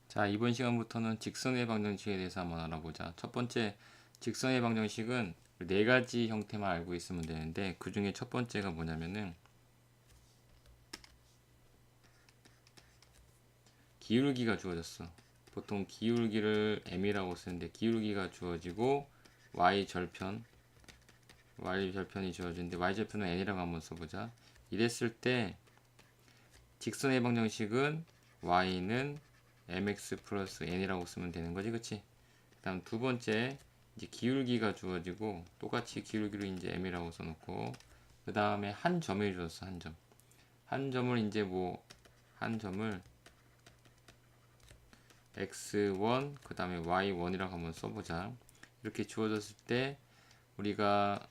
자, 이번 시간부터는 직선의 방정식에 대해서 한번 알아보자. 첫 번째, 직선의 방정식은 네 가지 형태만 알고 있으면 되는데, 그 중에 첫 번째가 뭐냐면은 기울기가 주어졌어. 보통 기울기를 m이라고 쓰는데, 기울기가 주어지고 y절편이 주어지는데, y절편은 n이라고 한번 써보자. 이랬을 때 직선의 방정식은 y는 mx 플러스 n이라고 쓰면 되는 거지, 그치? 그 다음 두 번째, 이제 기울기가 주어지고 똑같이 기울기로 이제 m이라고 써놓고, 그 다음에 한 점이 주어졌어. 한 점을 이제 한 점을 x1 그 다음에 y1이라고 한번 써보자. 이렇게 주어졌을 때 우리가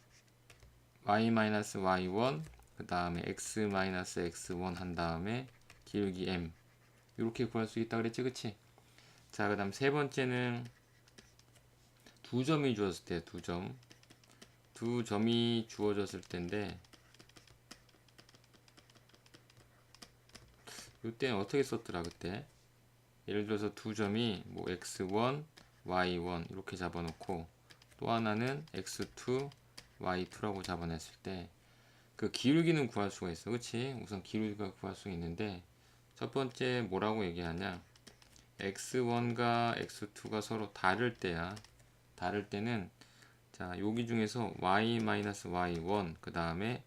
y-y1 그 다음에 x-x1 한 다음에 기울기 m 이렇게 구할 수 있다 그랬지, 그치? 자, 그 다음 세 번째는 두 점이 주어졌을 때 두 점이 주어졌을 때인데, 이때는 어떻게 썼더라 그때? 예를 들어서 두 점이 x1, y1 이렇게 잡아놓고, 또 하나는 x2, y2라고 잡아냈을 때 그 기울기는 구할 수가 있어, 그치? 우선 기울기가 구할 수 있는데, 첫 번째 뭐라고 얘기하냐, x1과 x2가 서로 다를 때야. 다를 때는, 자, 여기 중에서 y-y1 그 다음에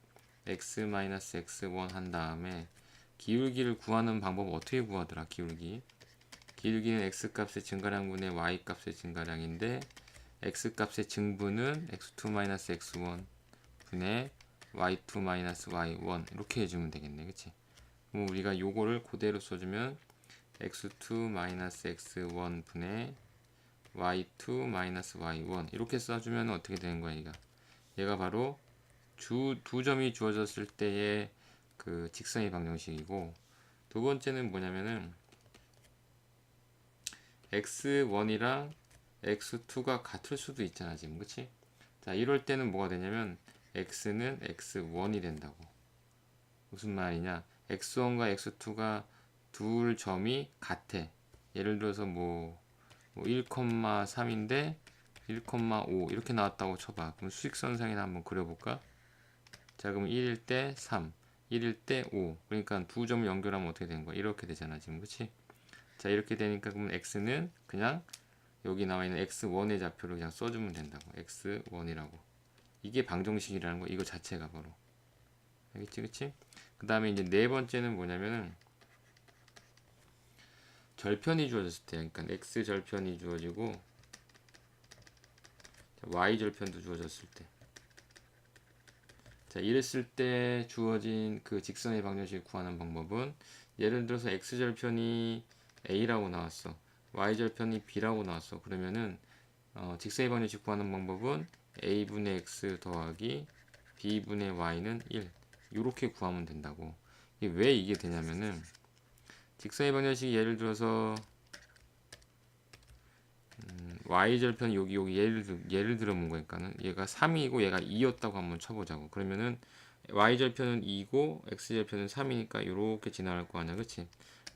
x-x1 한 다음에 기울기를 구하는 방법 어떻게 구하더라? 기울기는 x값의 증가량분의 y값의 증가량인데, x값의 증분은 x2-x1 분의 y2-y1 이렇게 해주면 되겠네, 그치? 그럼 우리가 요거를 그대로 써주면 x2-x1 분의 y2-y1 이렇게 써주면 어떻게 되는 거야? 얘가 바로 두 점이 주어졌을 때의 그 직선의 방정식이고, 두 번째는 뭐냐면은 x1이랑 x2가 같을 수도 있잖아, 지금, 그치? 자, 이럴 때는 뭐가 되냐면 x는 x1이 된다고. 무슨 말이냐, x1과 x2가 둘 점이 같아. 예를 들어서 1,3인데 1,5 이렇게 나왔다고 쳐봐. 그럼 수직선상이나 한번 그려볼까? 자, 그럼 1일 때 3, 1일 때 5. 그러니까 두 점을 연결하면 어떻게 되는 거야? 이렇게 되잖아, 지금, 그치? 자, 이렇게 되니까 그러면 x는 그냥 여기 나와 있는 x1의 좌표를 그냥 써주면 된다고. x1이라고. 이게 방정식이라는 거, 이거 자체가 바로. 알겠지, 그치? 그 다음에 이제 네 번째는 뭐냐면은 절편이 주어졌을 때, 그러니까 x 절편이 주어지고 y 절편도 주어졌을 때. 자, 이랬을 때 주어진 그 직선의 방정식을 구하는 방법은, 예를 들어서 x절편이 a라고 나왔어, y절편이 b라고 나왔어. 그러면은 직선의 방정식 구하는 방법은 a분의 x 더하기 b분의 y는 1 이렇게 구하면 된다고. 왜 이게 되냐면은, 직선의 방정식이 예를 들어서 y절편 여기 예를 들어 본 거니까는 얘가 3이고 얘가 2였다고 한번 쳐보자고. 그러면은 y절편은 2고 x절편은 3이니까 이렇게 지나갈 거 아니야, 그치?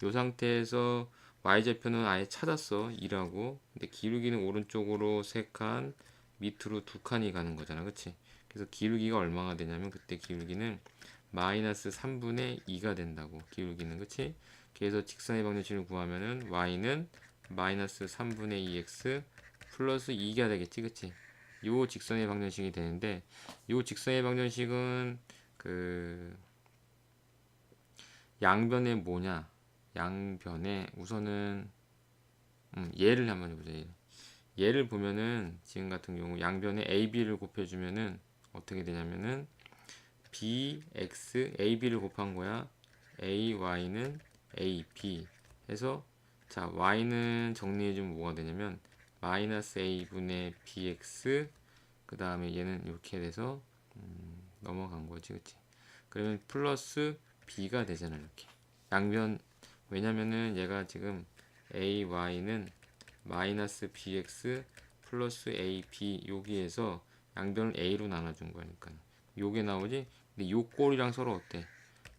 이 상태에서 y절편은 아예 찾았어, 2라고. 근데 기울기는 오른쪽으로 3칸, 밑으로 2칸이 가는 거잖아, 그치? 그래서 기울기가 얼마가 되냐면, 그때 기울기는 마이너스 3분의 2가 된다고, 기울기는, 그치? 그래서 직선의 방정식을 구하면은 y는 마이너스 3분의 2x 플러스 2가 되겠지, 그치? 요 직선의 방정식이 되는데, 요 직선의 방정식은 그 양변에 뭐냐, 양변에 우선은 예를 한번 해보자. 예를 보면은 지금 같은 경우 양변에 AB를 곱해주면은 어떻게 되냐면은 BX AB를 곱한 거야. AY는 AB 해서, 자, Y는 정리해주면 뭐가 되냐면 마이너스 A분의 BX, 그 다음에 얘는 이렇게 돼서 넘어간 거지, 그치? 그러면 플러스 B가 되잖아, 이렇게. 양변, 왜냐면은 얘가 지금 AY는 마이너스 BX 플러스 AB 여기에서 양변을 A로 나눠준 거니까 요게 나오지. 근데 요 꼴이랑 서로 어때?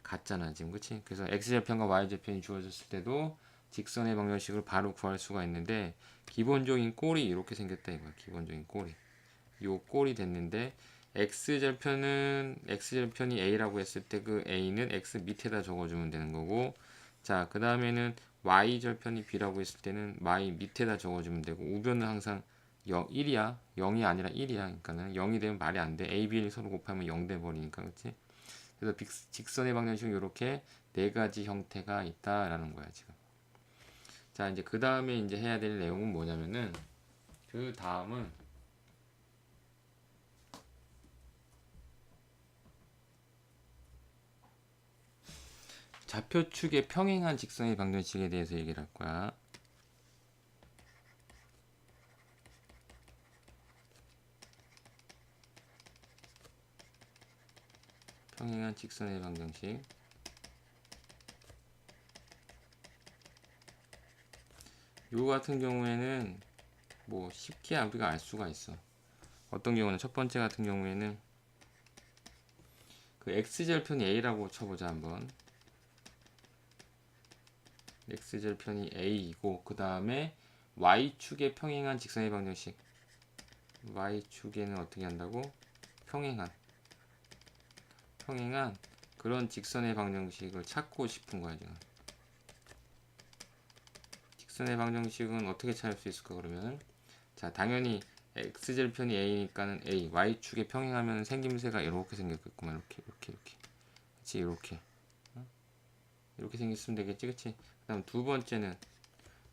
같잖아, 지금, 그치? 그래서 X절편과 Y절편이 주어졌을 때도 직선의 방정식을 바로 구할 수가 있는데 기본적인 꼴이 이렇게 생겼다 이거야. 기본적인 꼴이. 요 꼴이 됐는데 x절편이 a라고 했을 때 그 a는 x 밑에다 적어주면 되는 거고, 자 그 다음에는 y절편이 b라고 했을 때는 y 밑에다 적어주면 되고, 우변은 항상 1이야 0이 아니라 1이야. 그러니까는 0이 되면 말이 안 돼. a, b를 서로 곱하면 0 돼 버리니까. 그렇지? 그래서 직선의 방정식은 이렇게 네 가지 형태가 있다라는 거야 지금. 자 이제 그 다음에 이제 해야 될 내용은 뭐냐면은, 그 다음은 좌표축에 평행한 직선의 방정식에 대해서 얘기를 할 거야. 평행한 직선의 방정식. 요 같은 경우에는 뭐 쉽게 우리가 알 수가 있어. 어떤 경우는 첫 번째 같은 경우에는 그 x절편이 a라고 쳐보자 한번. x절편이 a이고, 그 다음에 y축에 평행한 직선의 방정식. y축에는 어떻게 한다고? 평행한 그런 직선의 방정식을 찾고 싶은 거야 지금. 직선의 방정식은 어떻게 찾을 수 있을까 그러면, 자 당연히 x절편이 a니까는 a, y축에 평행하면 생김새가 이렇게 생겼겠구만. 이렇게 그치, 이렇게 생겼으면 되겠지, 그치? 그 다음 두 번째는,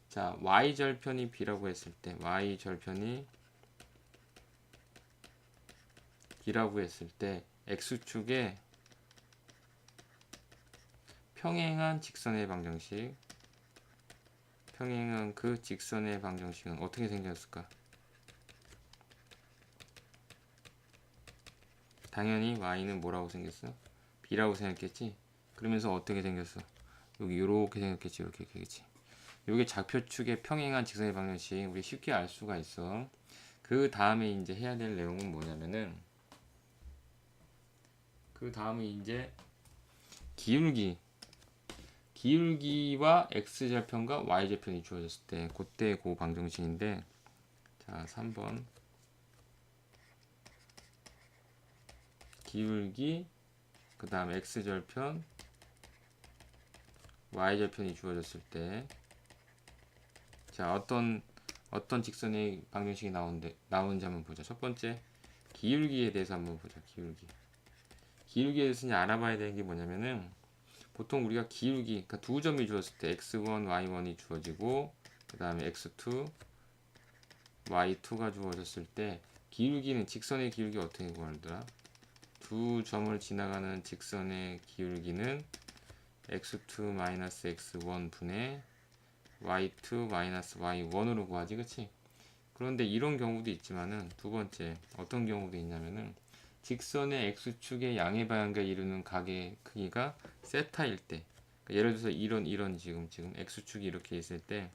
자 y절편이 b라고 했을 때, y절편이 b라고 했을 때 x축에 평행한 직선의 방정식, 평행한 그 직선의 방정식은 어떻게 생겼을까? 당연히 y는 뭐라고 생겼어? b라고 생겼겠지? 그러면서 어떻게 생겼어? 여기 이렇게 생겼겠지, 이렇게 그치? 요게 좌표축의 평행한 직선의 방정식, 우리 쉽게 알 수가 있어. 그 다음에 이제 해야 될 내용은 뭐냐면은, 그 다음에 이제 기울기와 x절편과 y절편이 주어졌을 때 그때 그 방정식인데, 자 3번 기울기 그 다음 x절편 y절편이 주어졌을 때, 자 어떤 직선의 방정식이 나오는지 한번 보자. 첫 번째 기울기에 대해서 한번 보자. 기울기에 대해서 이제 알아봐야 되는 게 뭐냐면은, 보통 우리가 기울기, 그러니까 두 점이 주어졌을 때 x1, y1이 주어지고, 그 다음에 x2, y2가 주어졌을 때 기울기는, 직선의 기울기 어떻게 구하더라? 두 점을 지나가는 직선의 기울기는 x2-x1 분의 y2-y1으로 구하지, 그치? 그런데 이런 경우도 있지만은, 두 번째 어떤 경우도 있냐면은, 직선의 x축의 양의 방향과 이루는 각의 크기가 세타일 때, 그러니까 예를 들어서 이런 지금 x축이 이렇게 있을 때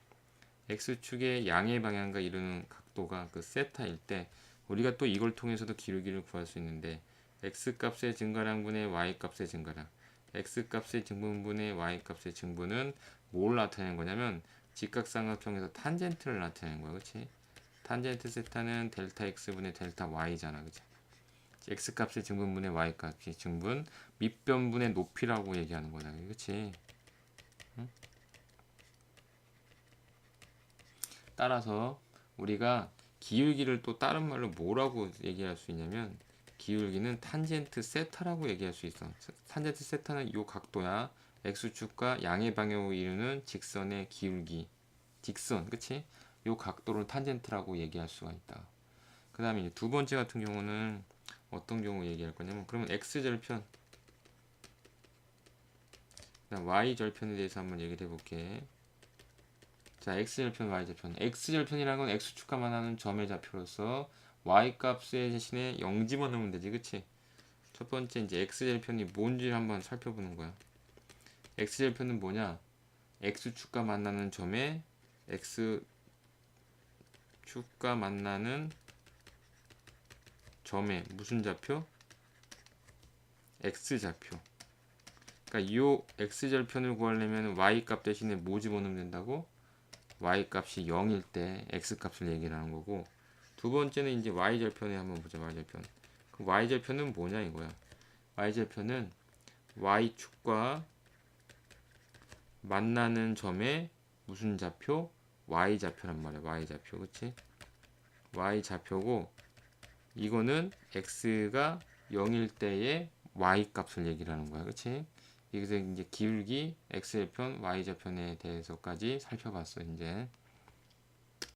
x축의 양의 방향과 이루는 각도가 그 세타일 때, 우리가 또 이걸 통해서도 기울기를 구할 수 있는데, x값의 증가량분의 y값의 증가량, x값의 증분분의 y값의 증분은 뭘 나타내는 거냐면, 직각삼각형에서 탄젠트를 나타내는 거야, 그렇지? 탄젠트 세타는 델타 x분의 델타 y잖아, 그치? x값의 증분분의 y값의 증분, 밑변분의 높이라고 얘기하는 거다, 그치? 응? 따라서 우리가 기울기를 또 다른 말로 뭐라고 얘기할 수 있냐면, 기울기는 탄젠트 세타라고 얘기할 수 있어. 탄젠트 세타는 이 각도야. x축과 양의 방향으로 이루는 직선의 기울기, 직선, 그치? 이 각도를 탄젠트라고 얘기할 수가 있다. 그 다음에 이제 두 번째 같은 경우는 어떤 경우 얘기할 거냐면, 그러면 x절편, 그다음 y절편에 대해서 한번 얘기를 해볼게. 자, x절편, y절편. x절편이라는 건 x축과만 하는 점의 좌표로서 y값의 대신에 0 집어넣으면 되지, 그치? 첫 번째 이제 x절편이 뭔지 한번 살펴보는 거야. x절편은 뭐냐? x축과 만나는 점에, x축과 만나는 점에 무슨 좌표? x좌표. 그러니까 이 x절편을 구하려면 y 값 대신에 뭐 집어넣으면 된다고? y 값이 0일 때 x 값을 얘기를 하는 거고, 두 번째는 이제 y절편에 한번 보자. y절편. 그 y절편은 뭐냐 이거야. y절편은 y축과 만나는 점의 무슨 좌표? y좌표란 말이야. y좌표. 그치? y좌표고, 이거는 x가 0일 때의 y 값을 얘기를 하는 거야. 그치? 여기서 이제 기울기 x절편, y절편에 대해서까지 살펴봤어. 이제